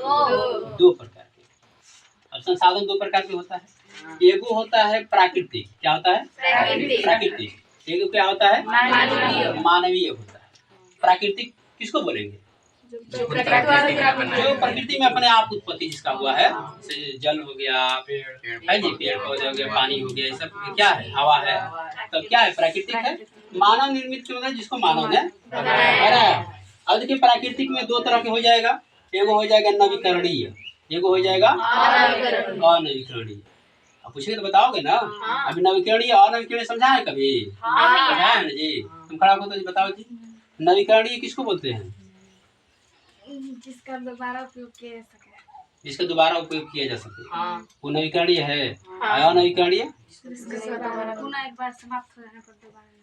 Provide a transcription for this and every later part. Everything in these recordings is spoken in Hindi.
दो प्रकार के। अब संसाधन दो प्रकार के होता है। एगो होता है प्राकृतिक। क्या होता है? प्राकृतिक। एगो क्या होता है? मानवीय होता है। प्राकृतिक किसको बोलेंगे? जो प्रकृति में अपने आप उत्पत्ति जिसका हुआ है, जैसे जल हो गया, है जी, पेड़ पौधे हो गया, पानी हो गया, ये सब क्या है? हवा है। तो क्या है? प्राकृतिक है। मानव निर्मित क्यों है? जिसको मानव ने बनाया। अब देखिए प्राकृतिक में दो तरह के हो जाएगा। एगो हो जाएगा नवीकरणीय, एगो हो जाएगा अनवीकरणीय। अब पूछिए तो बताओगे ना। अभी नवीकरणीय और अनवीकरणीय समझाए कभी? समझाए ना जी। तुम खड़ा हो तो बताओ जी, नवीकरणीय किसको बोलते हैं? जिसका दोबारा उपयोग किया जा सके। जिसका दोबारा उपयोग किया जा सके, वो नवीकरणीय है। अनवीकरणीय पुनः एक बार समाप्त हो जाने पर दोबारा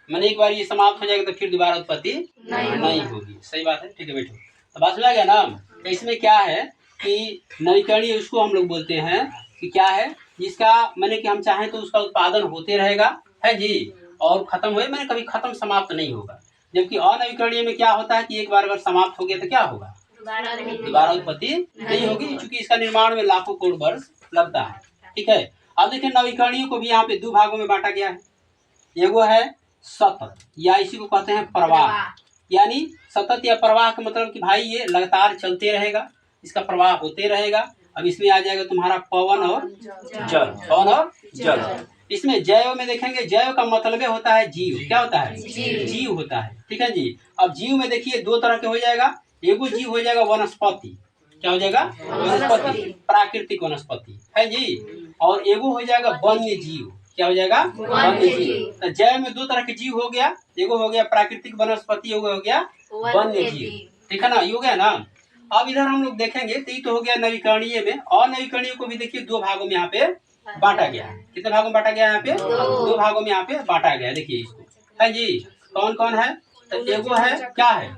मैंने एक बार ये समाप्त हो जाएगा तो फिर दोबारा उत्पत्ति नहीं होगी। सही बात है, ठीक है बैठो। तो बात समझ गया ना। तो इसमें क्या है कि नवीकरणीय उसको हम लोग बोलते हैं कि क्या है, जिसका मैंने कि हम चाहें तो उसका उत्पादन होते रहेगा, है जी, और खत्म हुए मैंने कभी खत्म समाप्त नहीं होगा। जबकि अनवीकरणीय में क्या होता है कि एक बार अगर समाप्त हो गया तो क्या होगा? दोबारा उत्पत्ति नहीं होगी, क्योंकि इसका निर्माण में लाखों करोड़ वर्ष लगता है। ठीक है। अब देखिए नवीकरणीय को भी यहाँ पे दो भागों में बांटा गया है। एगो है सतत, या इसी को कहते हैं प्रवाह। यानी सतत या प्रवाह का मतलब कि भाई ये लगातार चलते रहेगा, इसका प्रवाह होते रहेगा। अब इसमें आ जाएगा तुम्हारा पवन और जल। पवन और जल। इसमें जैव में देखेंगे, जैव का मतलब होता है जीव। क्या होता है? जीव होता है। ठीक है जी। अब जीव में देखिए दो तरह के हो जाएगा। एगो जीव हो जाएगा वनस्पति। क्या हो जाएगा? वनस्पति, प्राकृतिक वनस्पति, है जी। और एगो हो जाएगा वन्य जीव। क्या हो जाएगा? वन्य जीव। तो जैव में दो तरह के जीव हो गया। एगो हो गया प्राकृतिक वनस्पति, एगो हो गया वन्य जीव। ठीक है ना, ये हो गया ना। अब इधर हम लोग देखेंगे तो ये तो हो गया नवीकरणीय में। और नवीकरणीय को भी देखिए दो भागों में यहाँ पे बांटा गया है। कितने भागों में बांटा गया है? यहाँ पे दो भागों में यहाँ पे बांटा गया है। देखिए इसको, है जी। कौन कौन है? तो एगो है क्या है?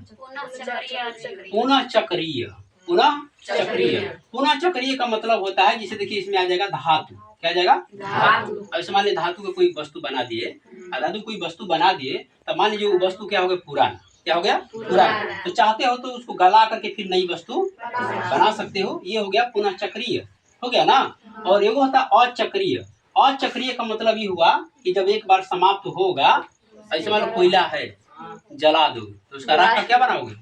पुनः चक्रीय। पुनः चक्रीय। पुनः चक्रीय का मतलब होता है, जिसे देखिए इसमें आ जाएगा धातु। क्या जाएगा? धातु। अब मान लीजिए धातु का कोई वस्तु बना दिए, धातु कोई वस्तु बना दिए, तो मान लीजिए वो वस्तु क्या हो गया? पुराना। क्या हो गया? पुराना। तो चाहते हो तो उसको गला करके फिर नई वस्तु बना सकते हो। ये हो गया पुनः चक्रीय, हो गया ना। और एगो होता है अचक्रीय। अचक्रीय का मतलब ये हुआ कि जब एक बार समाप्त होगा, ऐसे मान लो कोयला है, जला दो तो उसका राख का क्या बनाओगे?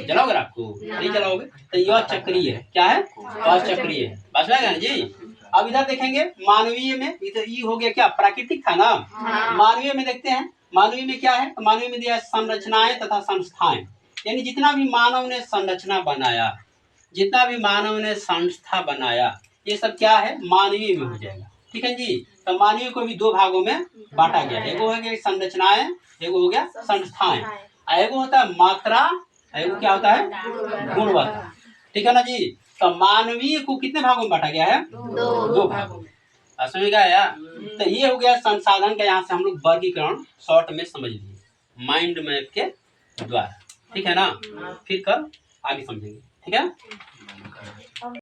जलाओगे राख को? नहीं जलाओगे। तो यह चक्रीय है। क्या है? अचक्रीय है। बस ना जी। अब इधर देखेंगे मानवीय में, इधर ये हो गया क्या? प्राकृतिक था ना। मानवीय में देखते हैं, मानवीय में क्या है? मानवीय में दिया संरचनाएं तथा संस्थाएं। यानी जितना भी मानव ने संरचना बनाया, जितना भी मानव ने संस्था बनाया, ये सब क्या है? मानवीय में हो जाएगा। ठीक है जी। तो मानवीय को भी दो भागों में बांटा गया। एगो हो गया संरचनाएं, एगो हो गया संस्थाएं। एगो होता है मात्रा, एगो क्या होता है? गुणवत्ता। ठीक है ना जी। तो मानवीय को कितने भागों में बांटा गया है? दो भागों में। समझ गया? तो ये हो गया संसाधन का। यहाँ से हम लोग वर्गीकरण शॉर्ट में समझ लिए माइंड मैप के द्वारा। ठीक है ना। फिर कल आगे समझेंगे। ठीक है।